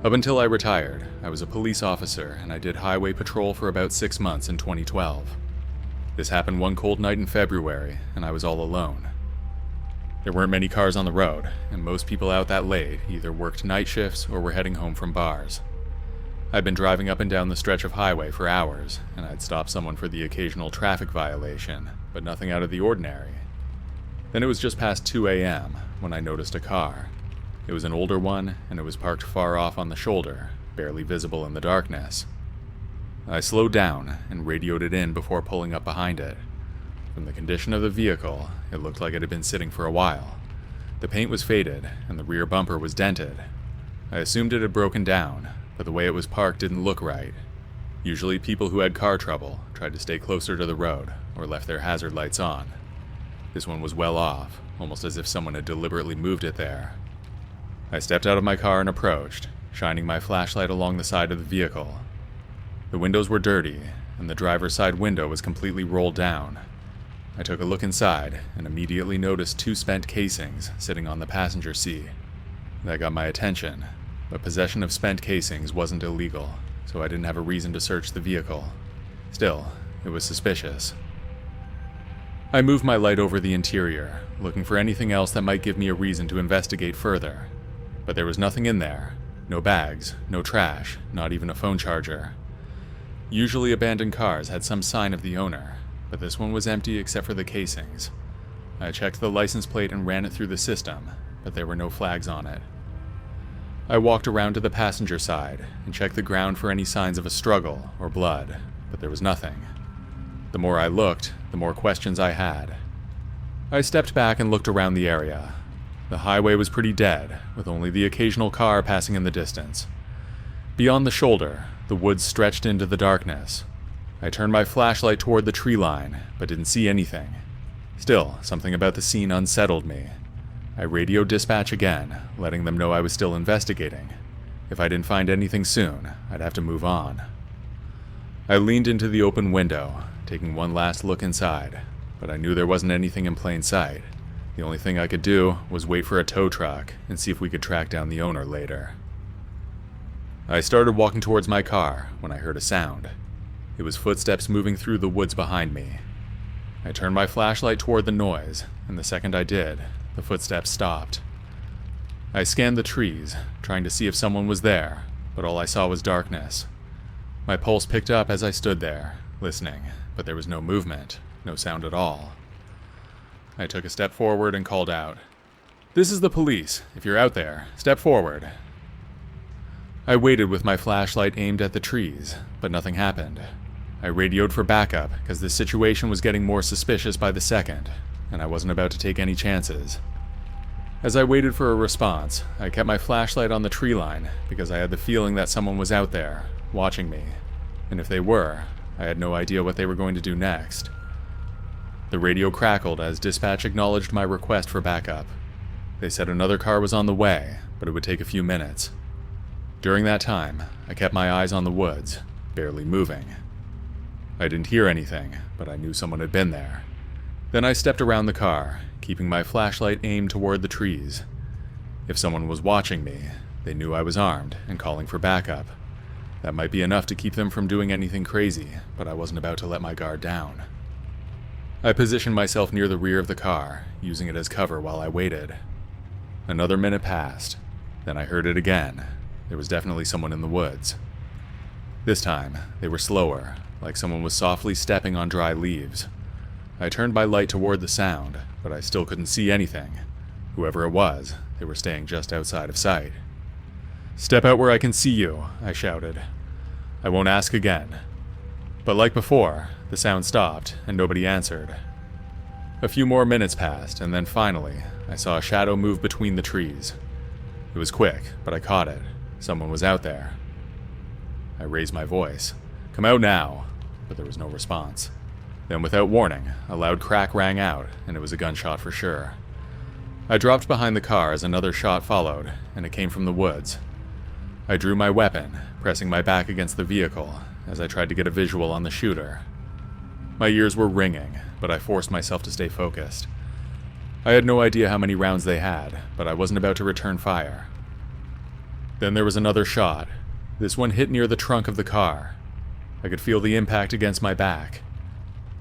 Up until I retired, I was a police officer and I did highway patrol for about 6 months in 2012. This happened one cold night in February, and I was all alone. There weren't many cars on the road, and most people out that late either worked night shifts or were heading home from bars. I'd been driving up and down the stretch of highway for hours, and I'd stopped someone for the occasional traffic violation, but nothing out of the ordinary. Then it was just past 2 a.m. when I noticed a car. It was an older one, and it was parked far off on the shoulder, barely visible in the darkness. I slowed down and radioed it in before pulling up behind it. From the condition of the vehicle, it looked like it had been sitting for a while. The paint was faded, and the rear bumper was dented. I assumed it had broken down, but the way it was parked didn't look right. Usually people who had car trouble tried to stay closer to the road or left their hazard lights on. This one was well off, almost as if someone had deliberately moved it there. I stepped out of my car and approached, shining my flashlight along the side of the vehicle. The windows were dirty, and the driver's side window was completely rolled down. I took a look inside and immediately noticed 2 spent casings sitting on the passenger seat. That got my attention, but possession of spent casings wasn't illegal, so I didn't have a reason to search the vehicle. Still, it was suspicious. I moved my light over the interior, looking for anything else that might give me a reason to investigate further. But there was nothing in there. No bags, no trash, not even a phone charger. Usually abandoned cars had some sign of the owner, but this one was empty except for the casings. I checked the license plate and ran it through the system, but there were no flags on it. I walked around to the passenger side and checked the ground for any signs of a struggle or blood, but there was nothing. The more I looked, the more questions I had. I stepped back and looked around the area. The highway was pretty dead, with only the occasional car passing in the distance. Beyond the shoulder, the woods stretched into the darkness. I turned my flashlight toward the tree line, but didn't see anything. Still, something about the scene unsettled me. I radioed dispatch again, letting them know I was still investigating. If I didn't find anything soon, I'd have to move on. I leaned into the open window, taking one last look inside, but I knew there wasn't anything in plain sight. The only thing I could do was wait for a tow truck and see if we could track down the owner later. I started walking towards my car when I heard a sound. It was footsteps moving through the woods behind me. I turned my flashlight toward the noise, and the second I did, the footsteps stopped. I scanned the trees, trying to see if someone was there, but all I saw was darkness. My pulse picked up as I stood there, listening, but there was no movement, no sound at all. I took a step forward and called out, "This is the police. If you're out there, step forward." I waited with my flashlight aimed at the trees, but nothing happened. I radioed for backup because the situation was getting more suspicious by the second, and I wasn't about to take any chances. As I waited for a response, I kept my flashlight on the tree line because I had the feeling that someone was out there, watching me, and if they were, I had no idea what they were going to do next. The radio crackled as dispatch acknowledged my request for backup. They said another car was on the way, but it would take a few minutes. During that time, I kept my eyes on the woods, barely moving. I didn't hear anything, but I knew someone had been there. Then I stepped around the car, keeping my flashlight aimed toward the trees. If someone was watching me, they knew I was armed and calling for backup. That might be enough to keep them from doing anything crazy, but I wasn't about to let my guard down. I positioned myself near the rear of the car, using it as cover while I waited. Another minute passed. Then I heard it again. There was definitely someone in the woods. This time, they were slower, like someone was softly stepping on dry leaves. I turned my light toward the sound, but I still couldn't see anything. Whoever it was, they were staying just outside of sight. "Step out where I can see you," I shouted. "I won't ask again." But like before, the sound stopped, and nobody answered. A few more minutes passed, and then finally, I saw a shadow move between the trees. It was quick, but I caught it. Someone was out there. I raised my voice. "Come out now," but there was no response. Then without warning, a loud crack rang out, and it was a gunshot for sure. I dropped behind the car as another shot followed, and it came from the woods. I drew my weapon, pressing my back against the vehicle, as I tried to get a visual on the shooter. My ears were ringing, but I forced myself to stay focused. I had no idea how many rounds they had, but I wasn't about to return fire. Then there was another shot. This one hit near the trunk of the car. I could feel the impact against my back.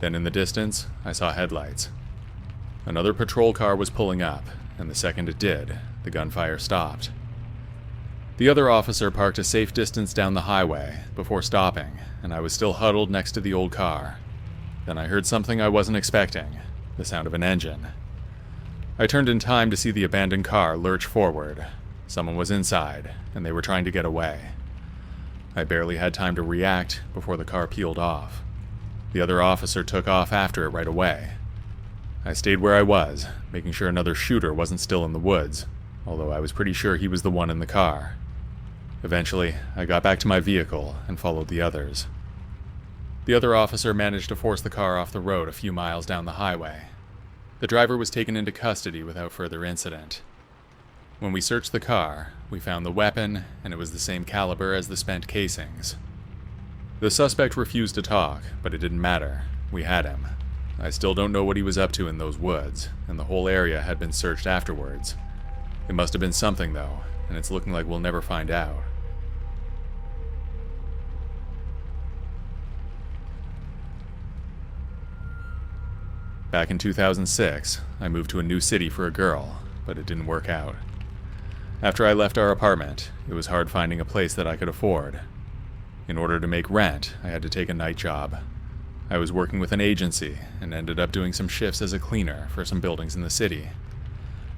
Then in the distance, I saw headlights. Another patrol car was pulling up, and the second it did, the gunfire stopped. The other officer parked a safe distance down the highway before stopping, and I was still huddled next to the old car. Then I heard something I wasn't expecting, the sound of an engine. I turned in time to see the abandoned car lurch forward. Someone was inside, and they were trying to get away. I barely had time to react before the car peeled off. The other officer took off after it right away. I stayed where I was, making sure another shooter wasn't still in the woods, although I was pretty sure he was the one in the car. Eventually, I got back to my vehicle and followed the others. The other officer managed to force the car off the road a few miles down the highway. The driver was taken into custody without further incident. When we searched the car, we found the weapon, and it was the same caliber as the spent casings. The suspect refused to talk, but it didn't matter. We had him. I still don't know what he was up to in those woods, and the whole area had been searched afterwards. It must have been something, though, and it's looking like we'll never find out. Back in 2006, I moved to a new city for a girl, but it didn't work out. After I left our apartment, it was hard finding a place that I could afford. In order to make rent, I had to take a night job. I was working with an agency and ended up doing some shifts as a cleaner for some buildings in the city.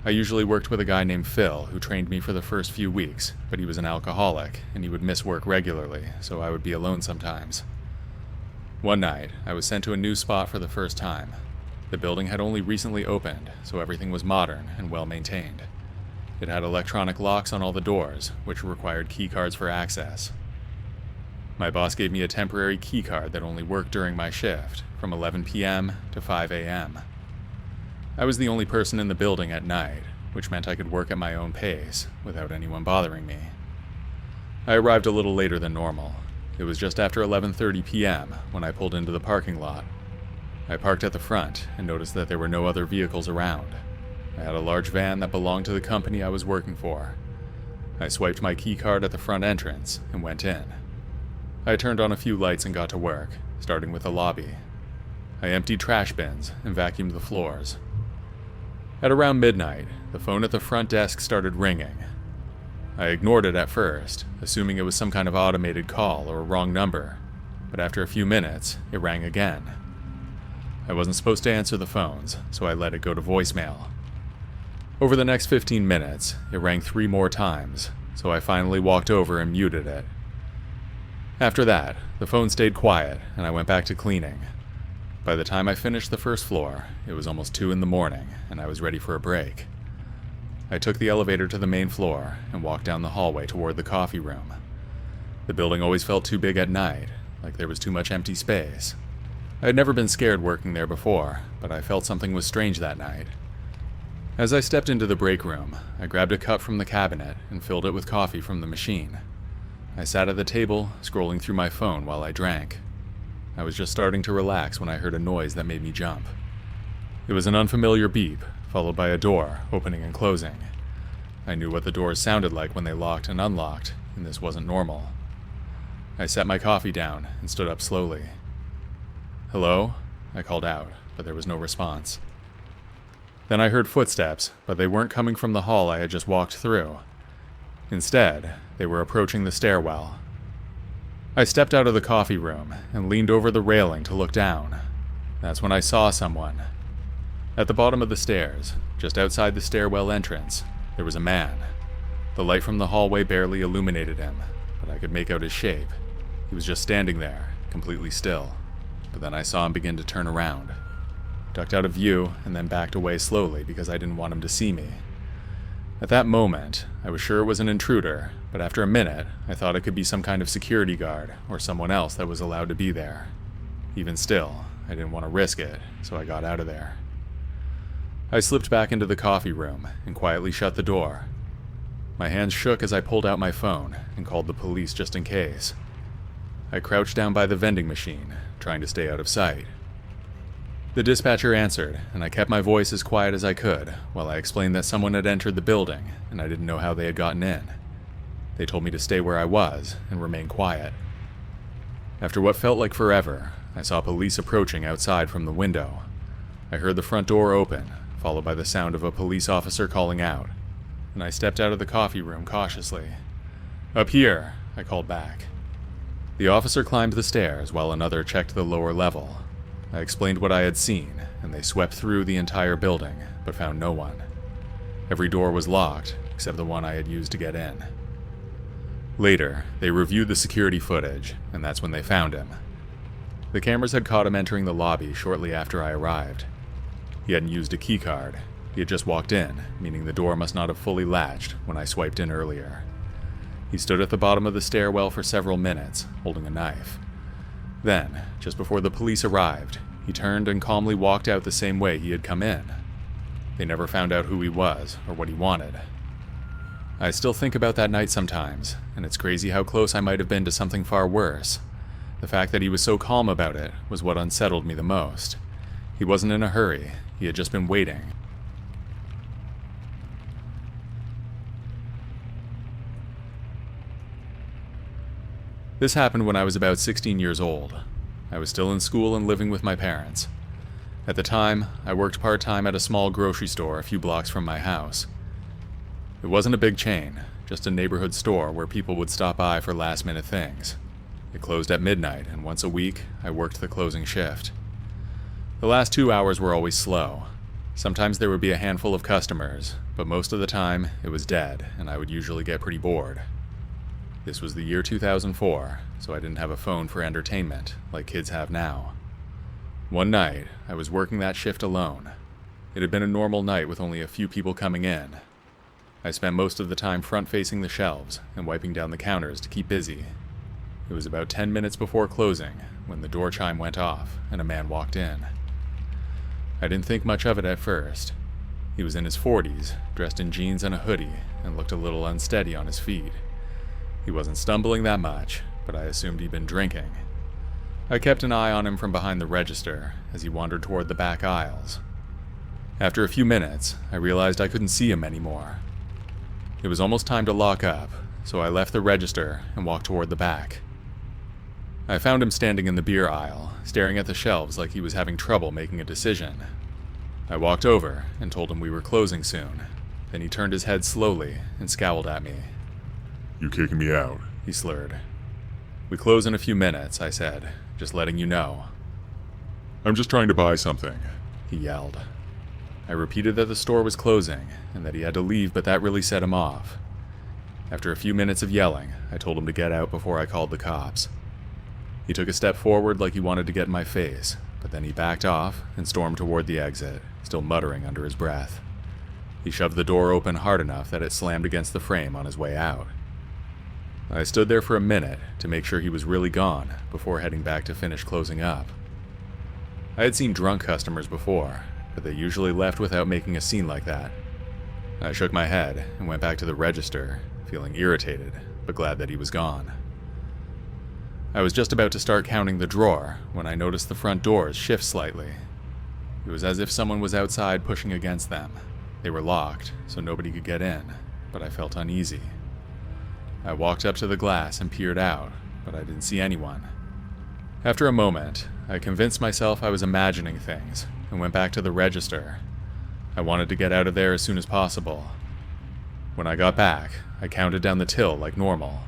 I usually worked with a guy named Phil who trained me for the first few weeks, but he was an alcoholic and he would miss work regularly, so I would be alone sometimes. One night, I was sent to a new spot for the first time. The building had only recently opened, so everything was modern and well maintained. It had electronic locks on all the doors, which required key cards for access. My boss gave me a temporary key card that only worked during my shift, from 11 p.m. to 5 a.m. I was the only person in the building at night, which meant I could work at my own pace, without anyone bothering me. I arrived a little later than normal. It was just after 11:30 p.m. when I pulled into the parking lot. I parked at the front and noticed that there were no other vehicles around. I had a large van that belonged to the company I was working for. I swiped my key card at the front entrance and went in. I turned on a few lights and got to work, starting with the lobby. I emptied trash bins and vacuumed the floors. At around midnight, the phone at the front desk started ringing. I ignored it at first, assuming it was some kind of automated call or a wrong number, but after a few minutes, it rang again. I wasn't supposed to answer the phones, so I let it go to voicemail. Over the next 15 minutes, it rang 3 more times, so I finally walked over and muted it. After that, the phone stayed quiet, and I went back to cleaning. By the time I finished the first floor, it was almost 2 in the morning, and I was ready for a break. I took the elevator to the main floor and walked down the hallway toward the coffee room. The building always felt too big at night, like there was too much empty space. I had never been scared working there before, but I felt something was strange that night. As I stepped into the break room, I grabbed a cup from the cabinet and filled it with coffee from the machine. I sat at the table, scrolling through my phone while I drank. I was just starting to relax when I heard a noise that made me jump. It was an unfamiliar beep, followed by a door opening and closing. I knew what the doors sounded like when they locked and unlocked, and this wasn't normal. I set my coffee down and stood up slowly. "Hello?" I called out, but there was no response. Then I heard footsteps, but they weren't coming from the hall I had just walked through. Instead, they were approaching the stairwell. I stepped out of the coffee room and leaned over the railing to look down. That's when I saw someone. At the bottom of the stairs, just outside the stairwell entrance, there was a man. The light from the hallway barely illuminated him, but I could make out his shape. He was just standing there, completely still. But then I saw him begin to turn around. Ducked out of view and then backed away slowly because I didn't want him to see me. At that moment, I was sure it was an intruder, but after a minute, I thought it could be some kind of security guard or someone else that was allowed to be there. Even still, I didn't want to risk it, so I got out of there. I slipped back into the coffee room and quietly shut the door. My hands shook as I pulled out my phone and called the police just in case. I crouched down by the vending machine, trying to stay out of sight. The dispatcher answered, and I kept my voice as quiet as I could while I explained that someone had entered the building and I didn't know how they had gotten in. They told me to stay where I was and remain quiet. After what felt like forever, I saw police approaching outside from the window. I heard the front door open, followed by the sound of a police officer calling out, and I stepped out of the coffee room cautiously. "Up here," I called back. The officer climbed the stairs while another checked the lower level. I explained what I had seen, and they swept through the entire building, but found no one. Every door was locked, except the one I had used to get in. Later, they reviewed the security footage, and that's when they found him. The cameras had caught him entering the lobby shortly after I arrived. He hadn't used a keycard. He had just walked in, meaning the door must not have fully latched when I swiped in earlier. He stood at the bottom of the stairwell for several minutes, holding a knife. Then, just before the police arrived, he turned and calmly walked out the same way he had come in. They never found out who he was or what he wanted. I still think about that night sometimes, and it's crazy how close I might have been to something far worse. The fact that he was so calm about it was what unsettled me the most. He wasn't in a hurry, he had just been waiting. This happened when I was about 16 years old. I was still in school and living with my parents. At the time, I worked part-time at a small grocery store a few blocks from my house. It wasn't a big chain, just a neighborhood store where people would stop by for last-minute things. It closed at midnight, and once a week, I worked the closing shift. The last 2 hours were always slow. Sometimes there would be a handful of customers, but most of the time, it was dead, and I would usually get pretty bored. This was the year 2004, so I didn't have a phone for entertainment, like kids have now. One night, I was working that shift alone. It had been a normal night with only a few people coming in. I spent most of the time front-facing the shelves and wiping down the counters to keep busy. It was about 10 minutes before closing when the door chime went off and a man walked in. I didn't think much of it at first. He was in his 40s, dressed in jeans and a hoodie, and looked a little unsteady on his feet. He wasn't stumbling that much, but I assumed he'd been drinking. I kept an eye on him from behind the register as he wandered toward the back aisles. After a few minutes, I realized I couldn't see him anymore. It was almost time to lock up, so I left the register and walked toward the back. I found him standing in the beer aisle, staring at the shelves like he was having trouble making a decision. I walked over and told him we were closing soon. Then he turned his head slowly and scowled at me. "You kicking me out?" he slurred. "We close in a few minutes," I said, "just letting you know." "I'm just trying to buy something," he yelled. I repeated that the store was closing and that he had to leave, but that really set him off. After a few minutes of yelling, I told him to get out before I called the cops. He took a step forward like he wanted to get in my face, but then he backed off and stormed toward the exit, still muttering under his breath. He shoved the door open hard enough that it slammed against the frame on his way out. I stood there for a minute to make sure he was really gone before heading back to finish closing up. I had seen drunk customers before, but they usually left without making a scene like that. I shook my head and went back to the register, feeling irritated, but glad that he was gone. I was just about to start counting the drawer when I noticed the front doors shift slightly. It was as if someone was outside pushing against them. They were locked, so nobody could get in, but I felt uneasy. I walked up to the glass and peered out, but I didn't see anyone. After a moment, I convinced myself I was imagining things and went back to the register. I wanted to get out of there as soon as possible. When I got back, I counted down the till like normal.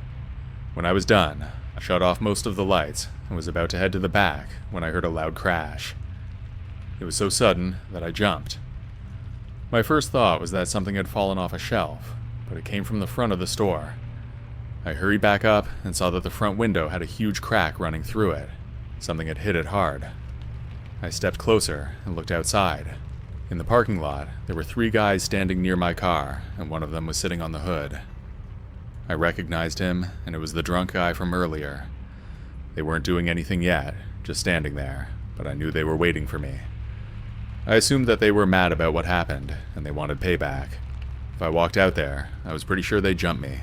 When I was done, I shut off most of the lights and was about to head to the back when I heard a loud crash. It was so sudden that I jumped. My first thought was that something had fallen off a shelf, but it came from the front of the store. I hurried back up and saw that the front window had a huge crack running through it. Something had hit it hard. I stepped closer and looked outside. In the parking lot, there were 3 guys standing near my car, and one of them was sitting on the hood. I recognized him, and it was the drunk guy from earlier. They weren't doing anything yet, just standing there, but I knew they were waiting for me. I assumed that they were mad about what happened, and they wanted payback. If I walked out there, I was pretty sure they'd jump me.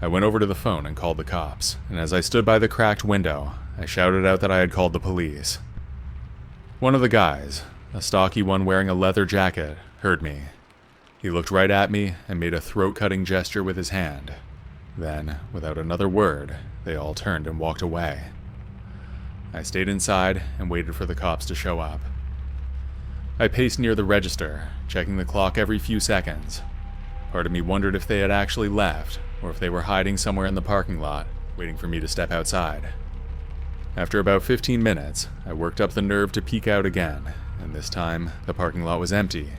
I went over to the phone and called the cops, and as I stood by the cracked window, I shouted out that I had called the police. One of the guys, a stocky one wearing a leather jacket, heard me. He looked right at me and made a throat-cutting gesture with his hand. Then, without another word, they all turned and walked away. I stayed inside and waited for the cops to show up. I paced near the register, checking the clock every few seconds. Part of me wondered if they had actually left, or if they were hiding somewhere in the parking lot, waiting for me to step outside. After about 15 minutes, I worked up the nerve to peek out again, and this time, the parking lot was empty.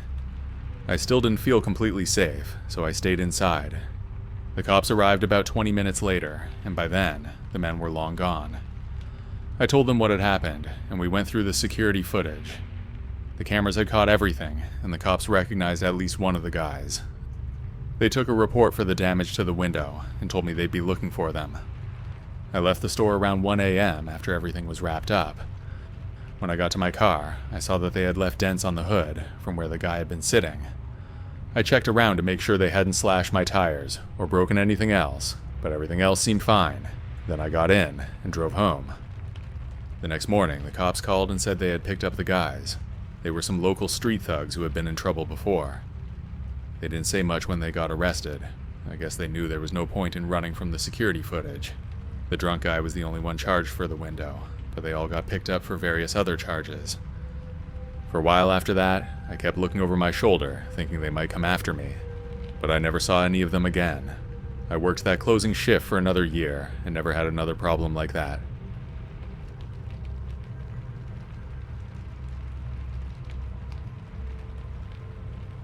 I still didn't feel completely safe, so I stayed inside. The cops arrived about 20 minutes later, and by then, the men were long gone. I told them what had happened, and we went through the security footage. The cameras had caught everything, and the cops recognized at least one of the guys. They took a report for the damage to the window, and told me they'd be looking for them. I left the store around 1 a.m. after everything was wrapped up. When I got to my car, I saw that they had left dents on the hood from where the guy had been sitting. I checked around to make sure they hadn't slashed my tires or broken anything else, but everything else seemed fine. Then I got in and drove home. The next morning, the cops called and said they had picked up the guys. They were some local street thugs who had been in trouble before. They didn't say much when they got arrested. I guess they knew there was no point in running from the security footage. The drunk guy was the only one charged for the window, but they all got picked up for various other charges. For a while after that, I kept looking over my shoulder, thinking they might come after me, but I never saw any of them again. I worked that closing shift for another year and never had another problem like that.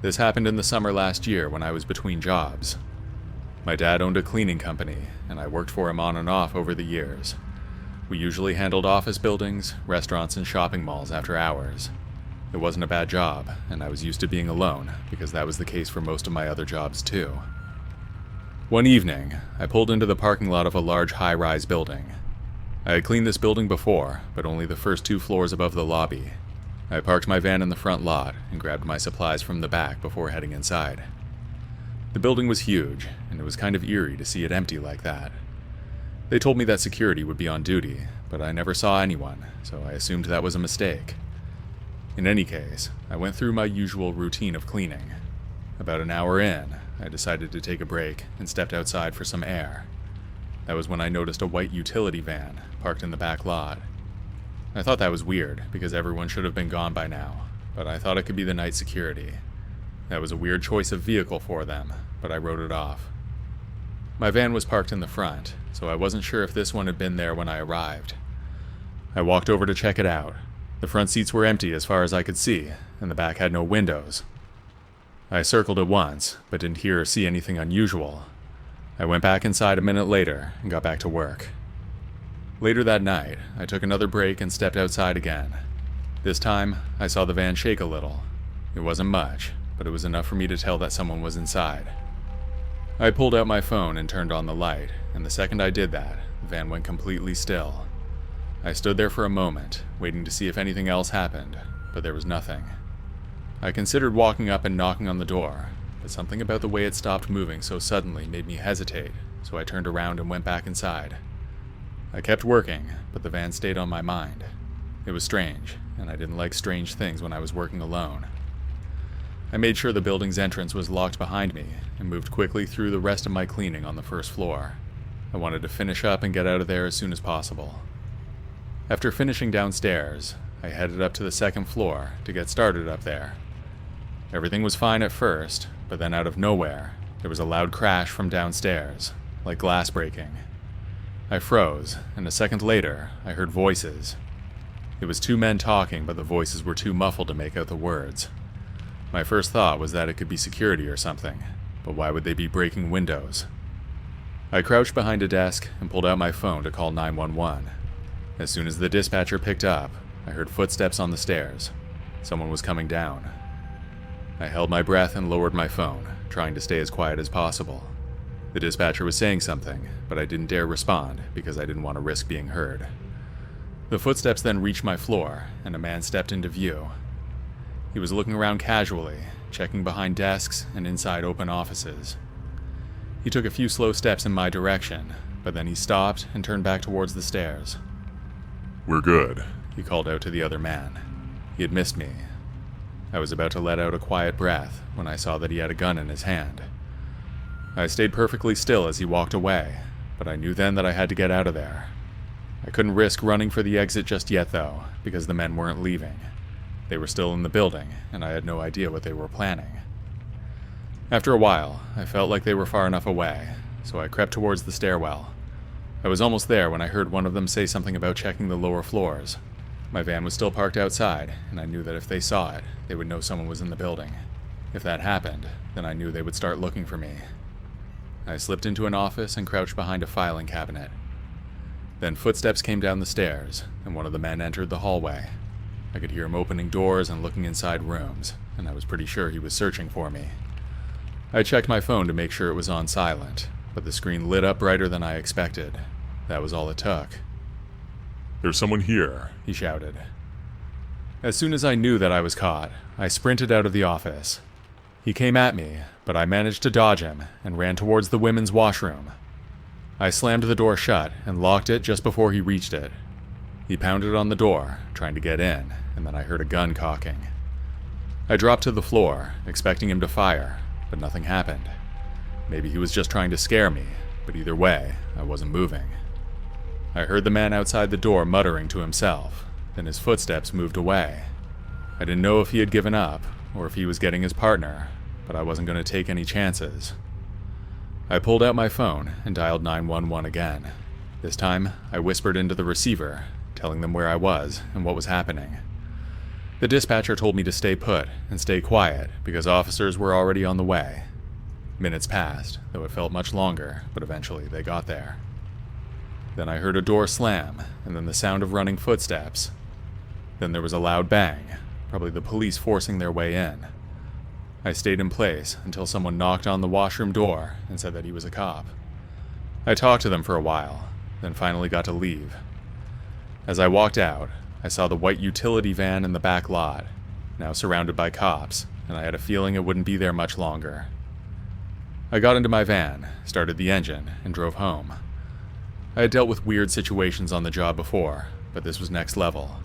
This happened in the summer last year when I was between jobs. My dad owned a cleaning company, and I worked for him on and off over the years. We usually handled office buildings, restaurants, and shopping malls after hours. It wasn't a bad job, and I was used to being alone, because that was the case for most of my other jobs too. One evening, I pulled into the parking lot of a large high-rise building. I had cleaned this building before, but only the first 2 floors above the lobby. I parked my van in the front lot and grabbed my supplies from the back before heading inside. The building was huge, and it was kind of eerie to see it empty like that. They told me that security would be on duty, but I never saw anyone, so I assumed that was a mistake. In any case, I went through my usual routine of cleaning. About an hour in, I decided to take a break and stepped outside for some air. That was when I noticed a white utility van parked in the back lot. I thought that was weird, because everyone should have been gone by now, but I thought it could be the night security. That was a weird choice of vehicle for them, but I wrote it off. My van was parked in the front, so I wasn't sure if this one had been there when I arrived. I walked over to check it out. The front seats were empty as far as I could see, and the back had no windows. I circled it once, but didn't hear or see anything unusual. I went back inside a minute later and got back to work. Later that night, I took another break and stepped outside again. This time, I saw the van shake a little. It wasn't much, but it was enough for me to tell that someone was inside. I pulled out my phone and turned on the light, and the second I did that, the van went completely still. I stood there for a moment, waiting to see if anything else happened, but there was nothing. I considered walking up and knocking on the door, but something about the way it stopped moving so suddenly made me hesitate, so I turned around and went back inside. I kept working, but the van stayed on my mind. It was strange, and I didn't like strange things when I was working alone. I made sure the building's entrance was locked behind me and moved quickly through the rest of my cleaning on the first floor. I wanted to finish up and get out of there as soon as possible. After finishing downstairs, I headed up to the second floor to get started up there. Everything was fine at first, but then out of nowhere, there was a loud crash from downstairs, like glass breaking. I froze, and a second later, I heard voices. It was 2 men talking, but the voices were too muffled to make out the words. My first thought was that it could be security or something, but why would they be breaking windows? I crouched behind a desk and pulled out my phone to call 911. As soon as the dispatcher picked up, I heard footsteps on the stairs. Someone was coming down. I held my breath and lowered my phone, trying to stay as quiet as possible. The dispatcher was saying something, but I didn't dare respond because I didn't want to risk being heard. The footsteps then reached my floor, and a man stepped into view. He was looking around casually, checking behind desks and inside open offices. He took a few slow steps in my direction, but then he stopped and turned back towards the stairs. We're good. He called out to the other man. He had missed me. I was about to let out a quiet breath when I saw that he had a gun in his hand. I stayed perfectly still as he walked away, but I knew then that I had to get out of there. I couldn't risk running for the exit just yet, though, because the men weren't leaving. They were still in the building, and I had no idea what they were planning. After a while, I felt like they were far enough away, so I crept towards the stairwell. I was almost there when I heard one of them say something about checking the lower floors. My van was still parked outside, and I knew that if they saw it, they would know someone was in the building. If that happened, then I knew they would start looking for me. I slipped into an office and crouched behind a filing cabinet. Then footsteps came down the stairs, and one of the men entered the hallway. I could hear him opening doors and looking inside rooms, and I was pretty sure he was searching for me. I checked my phone to make sure it was on silent, but the screen lit up brighter than I expected. That was all it took. There's someone here, He shouted. As soon as I knew that I was caught, I sprinted out of the office. He came at me, but I managed to dodge him and ran towards the women's washroom. I slammed the door shut and locked it just before he reached it. He pounded on the door, trying to get in, and then I heard a gun cocking. I dropped to the floor, expecting him to fire, but nothing happened. Maybe he was just trying to scare me, but either way, I wasn't moving. I heard the man outside the door muttering to himself, then his footsteps moved away. I didn't know if he had given up, or if he was getting his partner, but I wasn't going to take any chances. I pulled out my phone and dialed 911 again. This time, I whispered into the receiver, telling them where I was and what was happening. The dispatcher told me to stay put and stay quiet because officers were already on the way. Minutes passed, though it felt much longer, but eventually they got there. Then I heard a door slam, and then the sound of running footsteps. Then there was a loud bang, probably the police forcing their way in. I stayed in place until someone knocked on the washroom door and said that he was a cop. I talked to them for a while, then finally got to leave. As I walked out, I saw the white utility van in the back lot, now surrounded by cops, and I had a feeling it wouldn't be there much longer. I got into my van, started the engine, and drove home. I had dealt with weird situations on the job before, but this was next level.